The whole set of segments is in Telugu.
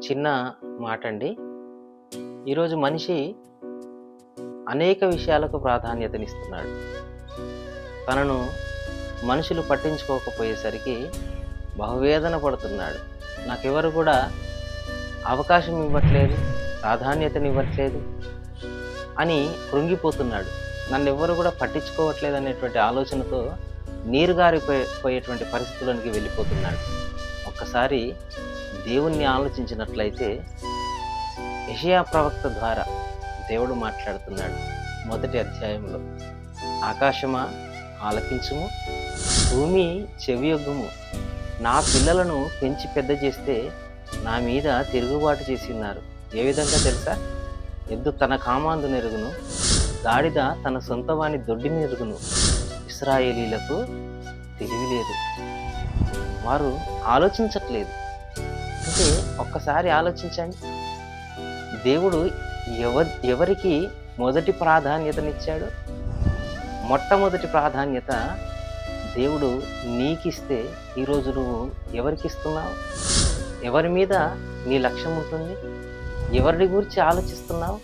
చిన్న మాట అండి. ఈరోజు మనిషి అనేక విషయాలకు ప్రాధాన్యతనిస్తున్నాడు. తనను మనుషులు పట్టించుకోకపోయేసరికి బహువేదన పడుతున్నాడు. నాకెవరు కూడా అవకాశం ఇవ్వట్లేదు, ప్రాధాన్యతనివ్వట్లేదు అని కృంగిపోతున్నాడు. నన్నెవ్వరు కూడా పట్టించుకోవట్లేదు అనేటువంటి ఆలోచనతో నీరుగారిపోయేటువంటి పరిస్థితులకు వెళ్ళిపోతున్నాడు. ఒక్కసారి దేవుణ్ణి ఆలోచించినట్లయితే యెషయా ప్రవక్త ద్వారా దేవుడు మాట్లాడుతున్నాడు. మొదటి అధ్యాయంలో, ఆకాశమా ఆలకించుము, భూమి చెవియొగ్గుము, నా పిల్లలను పెంచి పెద్ద చేస్తే నా మీద తిరుగుబాటు చేసి ఉన్నారు. ఏ విధంగా తెలుసా? ఎద్దు తన కామాందు నెరుగును, గాడిద తన సొంత వాని దొడ్డిని ఎరుగును. ఇశ్రాయేలీలకు తెలివి లేదు, వారు ఆలోచించట్లేదు. అంటే ఒక్కసారి ఆలోచించండి, దేవుడు ఎవరికి మొదటి ప్రాధాన్యతనిచ్చాడు? మొట్టమొదటి ప్రాధాన్యత దేవుడు నీకిస్తే ఈరోజు నువ్వు ఎవరికి ఇస్తున్నావు? ఎవరి మీద నీ లక్ష్యం ఉంటుంది? ఎవరిని గురించి ఆలోచిస్తున్నావు?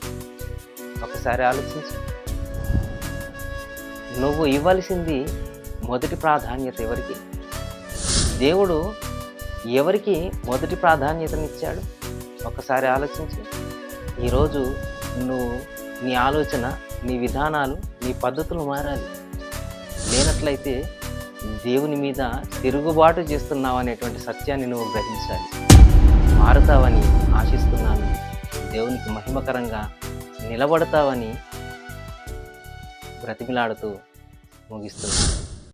ఒకసారి ఆలోచించు. నువ్వు ఇవ్వాల్సింది మొదటి ప్రాధాన్యత ఎవరికి? దేవుడు ఎవరికి మొదటి ప్రాధాన్యతనిచ్చాడు? ఒకసారి ఆలోచించు. ఈరోజు నువ్వు నీ ఆలోచన, నీ విధానాలు, నీ పద్ధతులు మారాలి. లేనట్లయితే దేవుని మీద తిరుగుబాటు చేస్తున్నావు అనేటువంటి సత్యాన్ని నువ్వు గ్రహించాలి. మారుతావని ఆశిస్తున్నాను. దేవునికి మహిమకరంగా నిలబడతావని బ్రతిమిలాడుతూ ముగిస్తున్నాను.